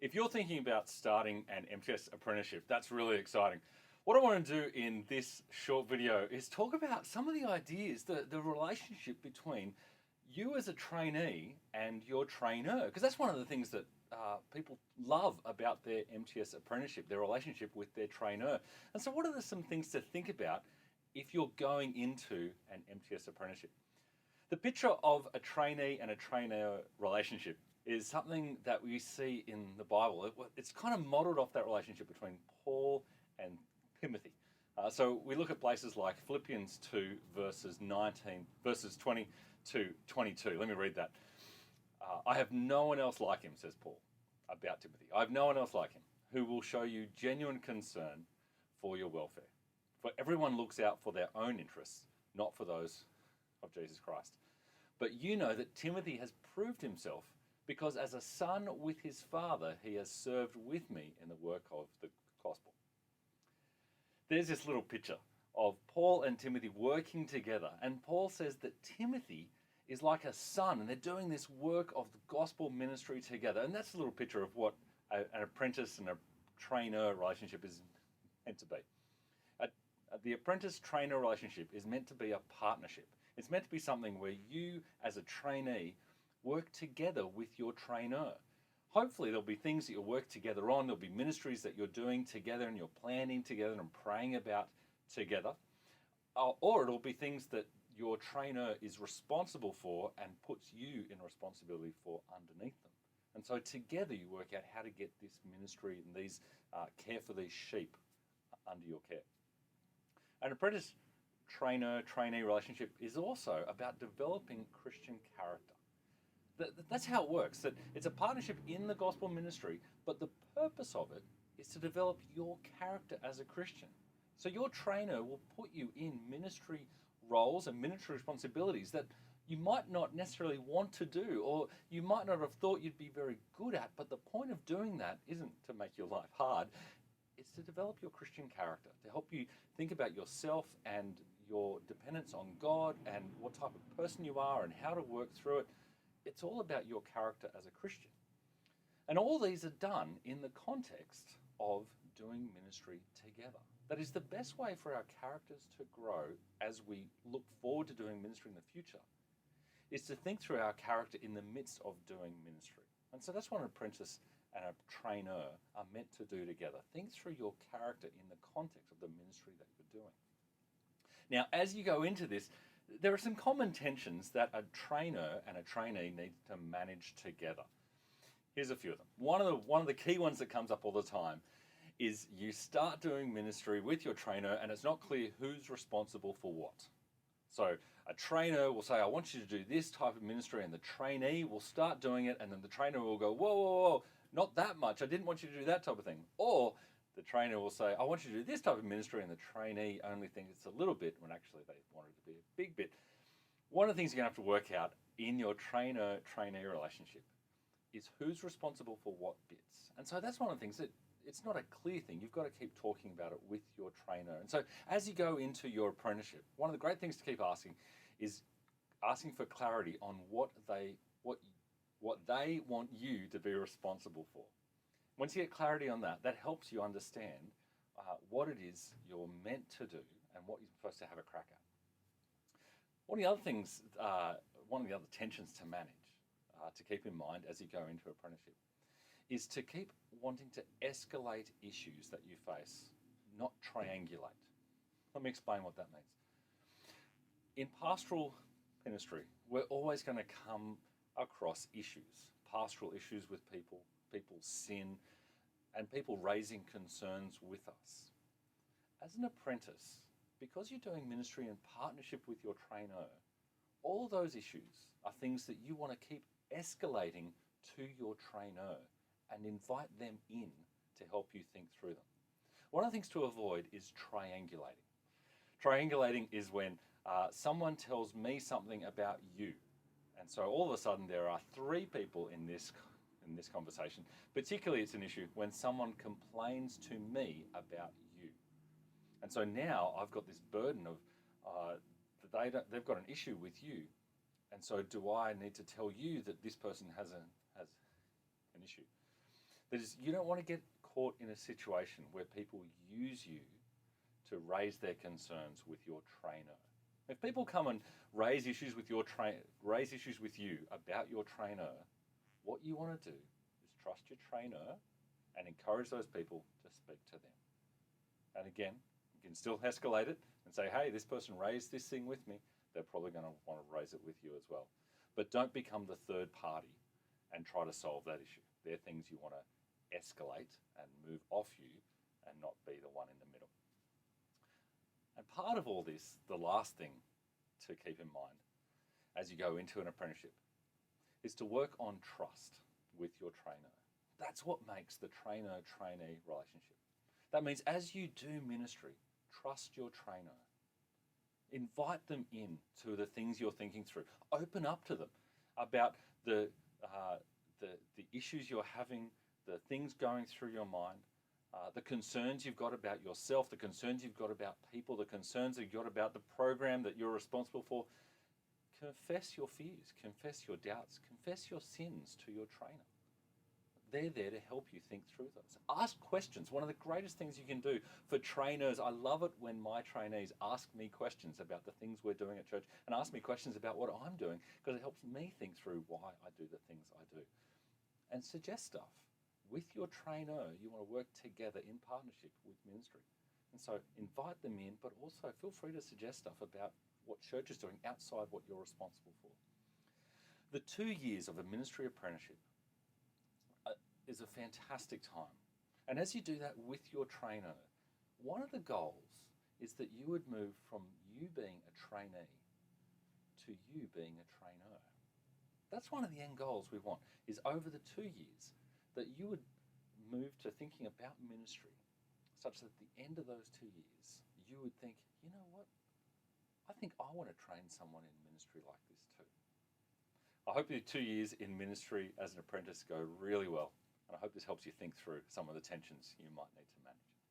If you're thinking about starting an MTS apprenticeship, that's really exciting. What I want to do in this short video is talk about some of the ideas, the relationship between you as a trainee and your trainer, because that's one of the things that people love about their MTS apprenticeship, their relationship with their trainer. And so what are some things to think about if you're going into an MTS apprenticeship? The picture of a trainee and a trainer relationship is something that we see in the Bible. It's kind of modeled off that relationship between Paul and Timothy. So we look at places like Philippians 2 verses 20 to 22. Let me read that. I have no one else like him, says Paul about Timothy. I have no one else like him who will show you genuine concern for your welfare. For everyone looks out for their own interests, not for those of Jesus Christ. But you know that Timothy has proved himself because as a son with his father, he has served with me in the work of the gospel. There's this little picture of Paul and Timothy working together. And Paul says that Timothy is like a son and they're doing this work of the gospel ministry together. And that's a little picture of what an apprentice and a trainer relationship is meant to be. The apprentice-trainer relationship is meant to be a partnership. It's meant to be something where you, as a trainee, work together with your trainer. Hopefully there'll be things that you'll work together on. There'll be ministries that you're doing together and you're planning together and praying about together. Or it'll be things that your trainer is responsible for and puts you in responsibility for underneath them. And so together you work out how to get this ministry and these care for these sheep under your care. An apprentice trainer-trainee relationship is also about developing Christian character. That's how it works. That it's a partnership in the gospel ministry, but the purpose of it is to develop your character as a Christian. So your trainer will put you in ministry roles and ministry responsibilities that you might not necessarily want to do, or you might not have thought you'd be very good at, but the point of doing that isn't to make your life hard. It's to develop your Christian character, to help you think about yourself and your dependence on God and what type of person you are and how to work through it. It's all about your character as a Christian. And all these are done in the context of doing ministry together. That is the best way for our characters to grow as we look forward to doing ministry in the future, is to think through our character in the midst of doing ministry. And so that's what an apprentice and a trainer are meant to do together. Think through your character in the context of the ministry that you're doing. Now, as you go into this, there are some common tensions that a trainer and a trainee need to manage together. Here's a few of them. One of the key ones that comes up all the time is you start doing ministry with your trainer and it's not clear who's responsible for what. So a trainer will say, I want you to do this type of ministry, and the trainee will start doing it, and then the trainer will go, whoa, whoa, whoa, not that much. I didn't want you to do that type of thing. Or the trainer will say, I want you to do this type of ministry, and the trainee only thinks it's a little bit when actually they want it to be a big bit. One of the things you're going to have to work out in your trainer-trainee relationship is who's responsible for what bits. And so that's one of the things that it's not a clear thing. You've got to keep talking about it with your trainer. And so as you go into your apprenticeship, one of the great things to keep asking is asking for clarity on what they want you to be responsible for. Once you get clarity on that, that helps you understand what it is you're meant to do and what you're supposed to have a crack at. One of the other things, one of the other tensions to manage, to keep in mind as you go into apprenticeship, is to keep wanting to escalate issues that you face, not triangulate. Let me explain what that means. In pastoral ministry, we're always going to come across issues, pastoral issues with people's sin, and people raising concerns with us. As an apprentice, because you're doing ministry in partnership with your trainer, all those issues are things that you want to keep escalating to your trainer and invite them in to help you think through them. One of the things to avoid is triangulating. Triangulating is when someone tells me something about you. And so all of a sudden there are three people in this conversation. Particularly it's an issue when someone complains to me about you. And so now I've got this burden of they've got an issue with you. And so do I need to tell you that this person has an issue? You don't want to get caught in a situation where people use you to raise their concerns with your trainer. If people come and raise issues with you about your trainer, what you want to do is trust your trainer and encourage those people to speak to them. And again, you can still escalate it and say, hey, this person raised this thing with me. They're probably going to want to raise it with you as well. But don't become the third party and try to solve that issue. They're things you want to escalate and move off you and not be the one in the middle. And part of all this, the last thing to keep in mind as you go into an apprenticeship is to work on trust with your trainer. That's what makes the trainer-trainee relationship. That means as you do ministry, trust your trainer. Invite them in to the things you're thinking through. Open up to them about the issues you're having, the things going through your mind, the concerns you've got about yourself, the concerns you've got about people, the concerns you've got about the program that you're responsible for. Confess your fears, confess your doubts, confess your sins to your trainer. They're there to help you think through those. Ask questions. One of the greatest things you can do for trainers, I love it when my trainees ask me questions about the things we're doing at church and ask me questions about what I'm doing, because it helps me think through why I do the things I do. And suggest stuff. With your trainer, you want to work together in partnership with ministry. And so invite them in, but also feel free to suggest stuff about what church is doing outside what you're responsible for. The 2 years of a ministry apprenticeship is a fantastic time. And as you do that with your trainer, one of the goals is that you would move from you being a trainee to you being a trainer. That's one of the end goals we want, is over the 2 years that you would move to thinking about ministry such that at the end of those 2 years, you would think, you know what? I think I want to train someone in ministry like this too. I hope your 2 years in ministry as an apprentice go really well. And I hope this helps you think through some of the tensions you might need to manage.